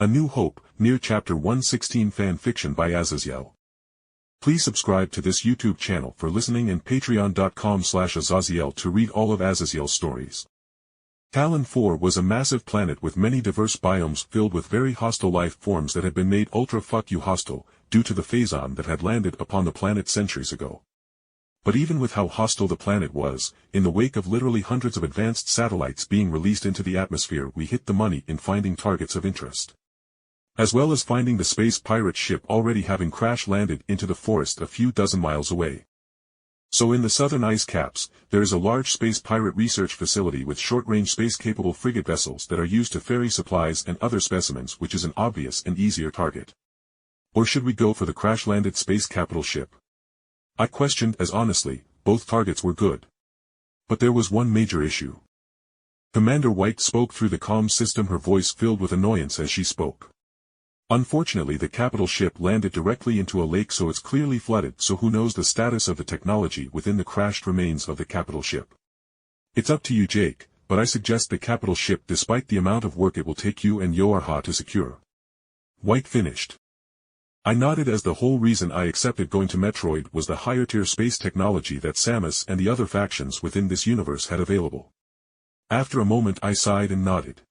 A New Hope, Nier Chapter 116 Fan Fiction by Azazyel. Please subscribe to this YouTube channel for listening and patreon.com/Azazyel to read all of Azazyel's stories. Tallon 4 was a massive planet with many diverse biomes filled with very hostile life forms that had been made ultra-fuck-you hostile, due to the Phazon that had landed upon the planet centuries ago. But even with how hostile the planet was, in the wake of literally hundreds of advanced satellites being released into the atmosphere, we hit the money in finding targets of interest. As well as finding the space pirate ship already having crash-landed into the forest a few dozen miles away. So in the southern ice caps, there is a large space pirate research facility with short-range space-capable frigate vessels that are used to ferry supplies and other specimens, which is an obvious and easier target. Or should we go for the crash-landed space capital ship? I questioned, as honestly, both targets were good. But there was one major issue. Commander White spoke through the comm system, her voice filled with annoyance as she spoke. Unfortunately, the capital ship landed directly into a lake, so it's clearly flooded, so who knows the status of the technology within the crashed remains of the capital ship. It's up to you, Jake, but I suggest the capital ship despite the amount of work it will take you and Yoarha to secure. White finished. I nodded, as the whole reason I accepted going to Metroid was the higher-tier space technology that Samus and the other factions within this universe had available. After a moment I sighed and nodded.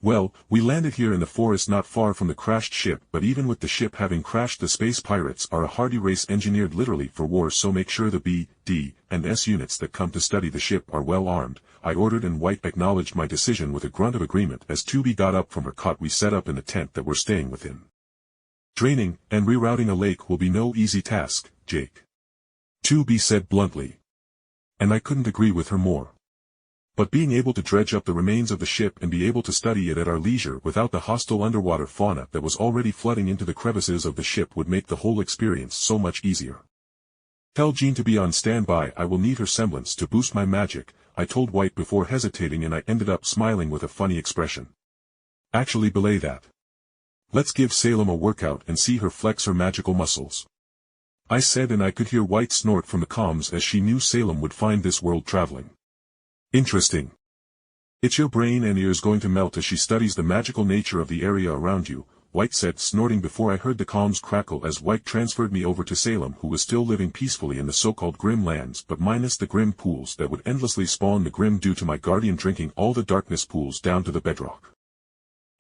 Well, we landed here in the forest not far from the crashed ship, but even with the ship having crashed, the space pirates are a hardy race engineered literally for war, so make sure the B, D, and S units that come to study the ship are well armed, I ordered, and White acknowledged my decision with a grunt of agreement as 2B got up from her cot. We set up in the tent that we're staying within. Draining and rerouting a lake will be no easy task, Jake. 2B said bluntly. And I couldn't agree with her more. But being able to dredge up the remains of the ship and be able to study it at our leisure without the hostile underwater fauna that was already flooding into the crevices of the ship would make the whole experience so much easier. Tell Jean to be on standby. I will need her semblance to boost my magic, I told White before hesitating, and I ended up smiling with a funny expression. Actually, belay that. Let's give Salem a workout and see her flex her magical muscles. I said, and I could hear White snort from the comms as she knew Salem would find this world traveling interesting. It's your brain and ears going to melt as she studies the magical nature of the area around you, White said, snorting before I heard the comms crackle as White transferred me over to Salem, who was still living peacefully in the so-called Grim Lands, but minus the Grim pools that would endlessly spawn the Grim due to my guardian drinking all the darkness pools down to the bedrock.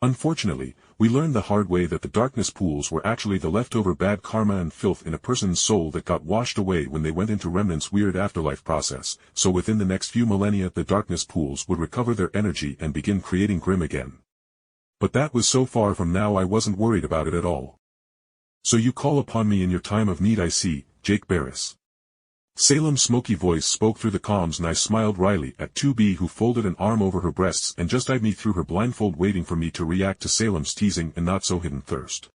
Unfortunately, we learned the hard way that the darkness pools were actually the leftover bad karma and filth in a person's soul that got washed away when they went into Remnant's weird afterlife process, so within the next few millennia the darkness pools would recover their energy and begin creating Grim again. But that was so far from now I wasn't worried about it at all. So you call upon me in your time of need, I see, Jake Barris. Salem's smoky voice spoke through the comms, and I smiled wryly at 2B, who folded an arm over her breasts and just eyed me through her blindfold, waiting for me to react to Salem's teasing and not-so-hidden thirst.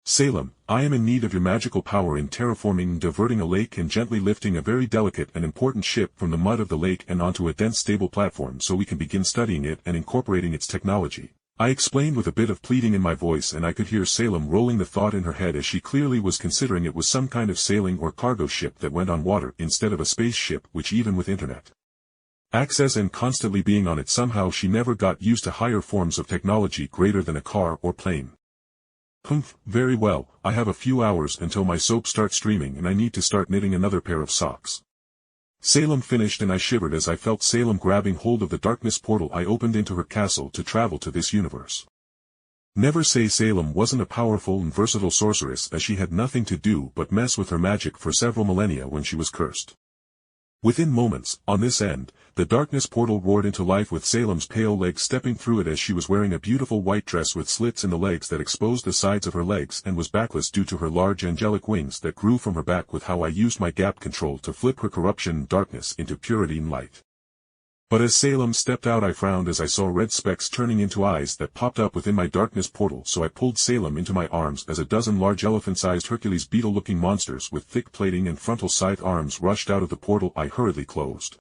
Salem, I am in need of your magical power in terraforming and diverting a lake and gently lifting a very delicate and important ship from the mud of the lake and onto a dense stable platform so we can begin studying it and incorporating its technology, I explained with a bit of pleading in my voice, and I could hear Salem rolling the thought in her head as she clearly was considering it was some kind of sailing or cargo ship that went on water instead of a spaceship, which even with internet access and constantly being on it, somehow she never got used to higher forms of technology greater than a car or plane. Humph, very well, I have a few hours until my soap starts streaming and I need to start knitting another pair of socks. Salem finished, and I shivered as I felt Salem grabbing hold of the darkness portal I opened into her castle to travel to this universe. Never say Salem wasn't a powerful and versatile sorceress, as she had nothing to do but mess with her magic for several millennia when she was cursed. Within moments, on this end, the darkness portal roared into life with Salem's pale legs stepping through it as she was wearing a beautiful white dress with slits in the legs that exposed the sides of her legs and was backless due to her large angelic wings that grew from her back, with how I used my gap control to flip her corruption and darkness into purity and light. But as Salem stepped out, I frowned as I saw red specks turning into eyes that popped up within my darkness portal, so I pulled Salem into my arms as a dozen large elephant-sized Hercules beetle-looking monsters with thick plating and frontal scythe arms rushed out of the portal I hurriedly closed.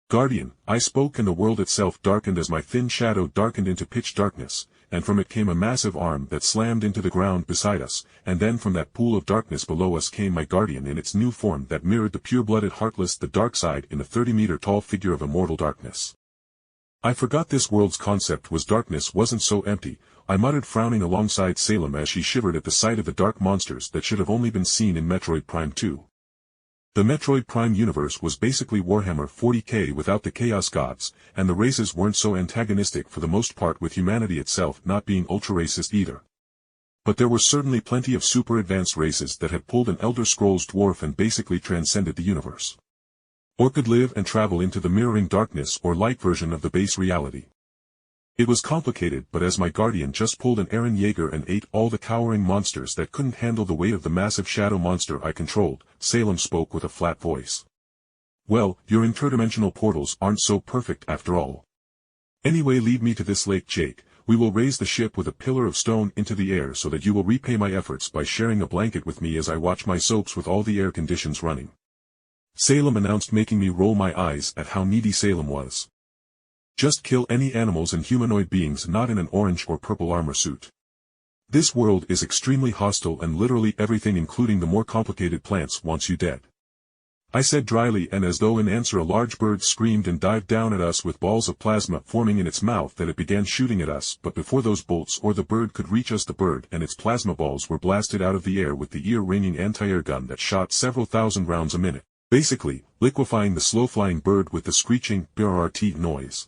Guardian, I spoke, and the world itself darkened as my thin shadow darkened into pitch darkness, and from it came a massive arm that slammed into the ground beside us, and then from that pool of darkness below us came my guardian in its new form that mirrored the pure-blooded heartless, the dark side, in a 30-meter-tall figure of immortal darkness. I forgot this world's concept was darkness wasn't so empty, I muttered, frowning alongside Salem as she shivered at the sight of the dark monsters that should have only been seen in Metroid Prime 2. The Metroid Prime universe was basically Warhammer 40k without the Chaos Gods, and the races weren't so antagonistic for the most part, with humanity itself not being ultra-racist either. But there were certainly plenty of super advanced races that had pulled an Elder Scrolls dwarf and basically transcended the universe. Or could live and travel into the mirroring darkness or light version of the base reality. It was complicated, but as my guardian just pulled an Eren Yeager and ate all the cowering monsters that couldn't handle the weight of the massive shadow monster I controlled, Salem spoke with a flat voice. Well, your interdimensional portals aren't so perfect after all. Anyway, lead me to this lake, Jake. We will raise the ship with a pillar of stone into the air so that you will repay my efforts by sharing a blanket with me as I watch my soaps with all the air conditions running. Salem announced, making me roll my eyes at how needy Salem was. Just kill any animals and humanoid beings not in an orange or purple armor suit. This world is extremely hostile and literally everything, including the more complicated plants, wants you dead. I said dryly, and as though in answer a large bird screamed and dived down at us with balls of plasma forming in its mouth that it began shooting at us, but before those bolts or the bird could reach us, the bird and its plasma balls were blasted out of the air with the ear-ringing anti-air gun that shot several thousand rounds a minute, basically liquefying the slow-flying bird with the screeching brrt noise.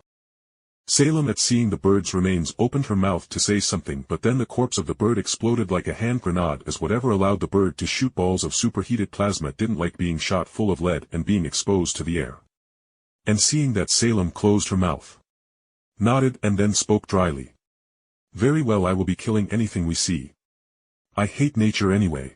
Salem, at seeing the bird's remains, opened her mouth to say something, but then the corpse of the bird exploded like a hand grenade, as whatever allowed the bird to shoot balls of superheated plasma didn't like being shot full of lead and being exposed to the air. And seeing that, Salem closed her mouth, nodded, and then spoke dryly. Very well, I will be killing anything we see. I hate nature anyway.